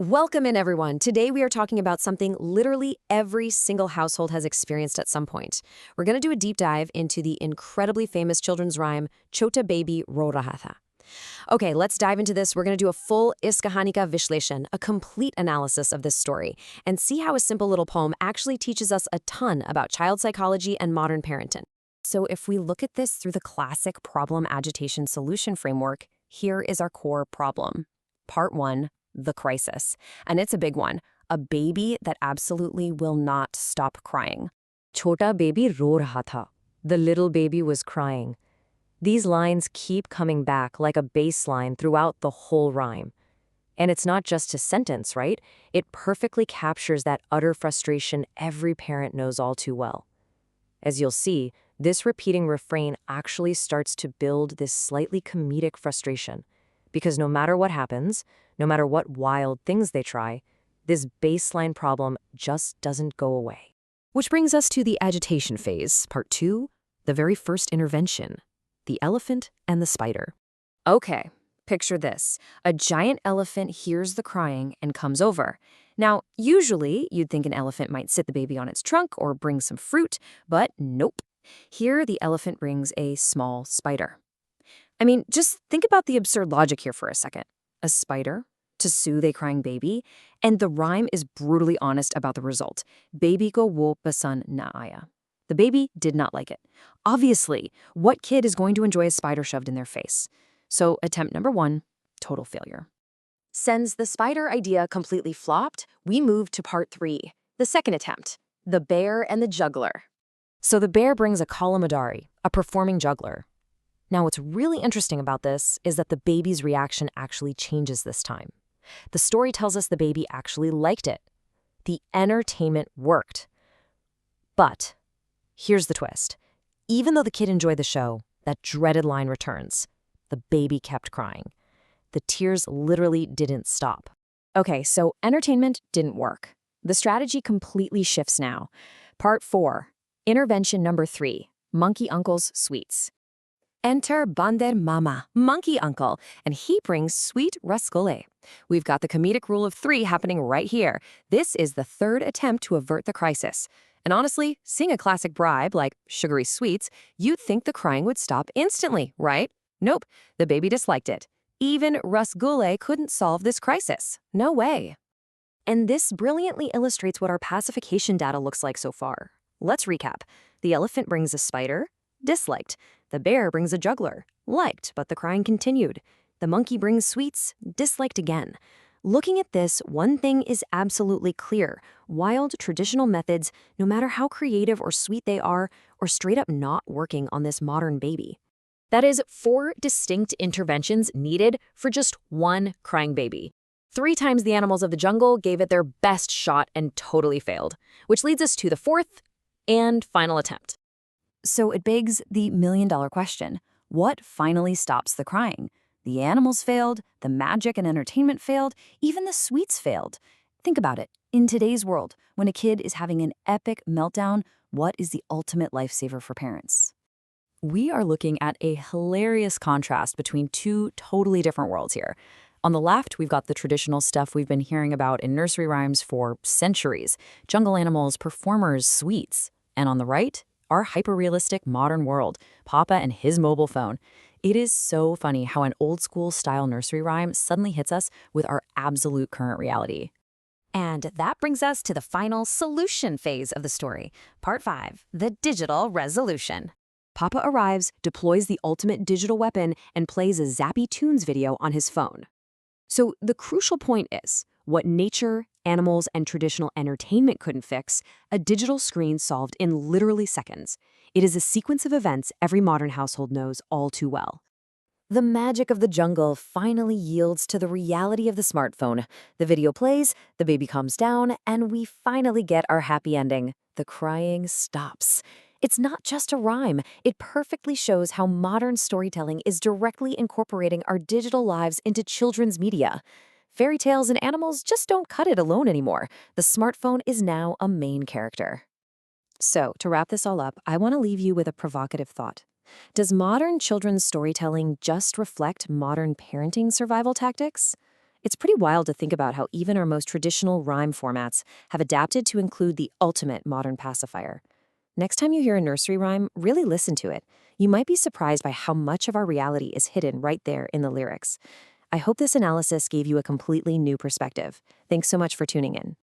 Welcome in, everyone. Today we are talking about something literally every single household has experienced at some point. We're going to do a deep dive into the incredibly famous children's rhyme, Chota Baby Ro Raha Tha. Okay, let's dive into this. We're going to do a full Is Kahani Ka Vishleshan, a complete analysis of this story, and see how a simple little poem actually teaches us a ton about child psychology and modern parenting. So if we look at this through the classic problem agitation solution framework, here is our core problem. Part 1. The crisis. And it's a big one. A baby that absolutely will not stop crying. Chota baby ro raha tha. The little baby was crying. These lines keep coming back like a bass line throughout the whole rhyme. And it's not just a sentence, right? It perfectly captures that utter frustration every parent knows all too well. As you'll see, this repeating refrain actually starts to build this slightly comedic frustration. Because no matter what happens, no matter what wild things they try, this baseline problem just doesn't go away. Which brings us to the agitation phase, part 2, the very first intervention, the elephant and the spider. Okay, picture this. A giant elephant hears the crying and comes over. Now, usually you'd think an elephant might sit the baby on its trunk or bring some fruit, but nope. Here the elephant brings a small spider. I mean, just think about the absurd logic here for a second. A spider to soothe a crying baby, and the rhyme is brutally honest about the result. Baby ko wo pasan na aya. The baby did not like it. Obviously, what kid is going to enjoy a spider shoved in their face? So attempt number 1, total failure. Since the spider idea completely flopped, we move to part 3, the second attempt, the bear and the juggler. So the bear brings a kalamadari, a performing juggler. Now, what's really interesting about this is that the baby's reaction actually changes this time. The story tells us the baby actually liked it. The entertainment worked. But here's the twist. Even though the kid enjoyed the show, that dreaded line returns. The baby kept crying. The tears literally didn't stop. Okay, so entertainment didn't work. The strategy completely shifts now. Part 4, intervention number 3, Monkey Uncle's Sweets. Enter Bander Mama, Monkey Uncle, and he brings sweet rasgulle. We've got the comedic rule of 3 happening right here. This is the third attempt to avert the crisis. And honestly, seeing a classic bribe like sugary sweets, you'd think the crying would stop instantly, right? Nope, the baby disliked it. Even rasgulle couldn't solve this crisis. No way. And this brilliantly illustrates what our pacification data looks like so far. Let's recap. The elephant brings a spider, disliked. The bear brings a juggler, liked, but the crying continued. The monkey brings sweets, disliked again. Looking at this, one thing is absolutely clear. Wild, traditional methods, no matter how creative or sweet they are straight up not working on this modern baby. That is 4 distinct interventions needed for just one crying baby. 3 times the animals of the jungle gave it their best shot and totally failed. Which leads us to the 4th and final attempt. So it begs the million-dollar question. What finally stops the crying? The animals failed, the magic and entertainment failed, even the sweets failed. Think about it. In today's world, when a kid is having an epic meltdown, what is the ultimate lifesaver for parents? We are looking at a hilarious contrast between 2 totally different worlds here. On the left, we've got the traditional stuff we've been hearing about in nursery rhymes for centuries. Jungle animals, performers, sweets. And on the right, our hyper-realistic modern world, Papa and his mobile phone. It is so funny how an old-school style nursery rhyme suddenly hits us with our absolute current reality. And that brings us to the final solution phase of the story, part 5, the digital resolution. Papa arrives, deploys the ultimate digital weapon, and plays a Zappy Tunes video on his phone. So the crucial point is, what nature, animals, and traditional entertainment couldn't fix, a digital screen solved in literally seconds. It is a sequence of events every modern household knows all too well. The magic of the jungle finally yields to the reality of the smartphone. The video plays, the baby calms down, and we finally get our happy ending. The crying stops. It's not just a rhyme. It perfectly shows how modern storytelling is directly incorporating our digital lives into children's media. Fairy tales and animals just don't cut it alone anymore. The smartphone is now a main character. So, to wrap this all up, I want to leave you with a provocative thought. Does modern children's storytelling just reflect modern parenting survival tactics? It's pretty wild to think about how even our most traditional rhyme formats have adapted to include the ultimate modern pacifier. Next time you hear a nursery rhyme, really listen to it. You might be surprised by how much of our reality is hidden right there in the lyrics. I hope this analysis gave you a completely new perspective. Thanks so much for tuning in.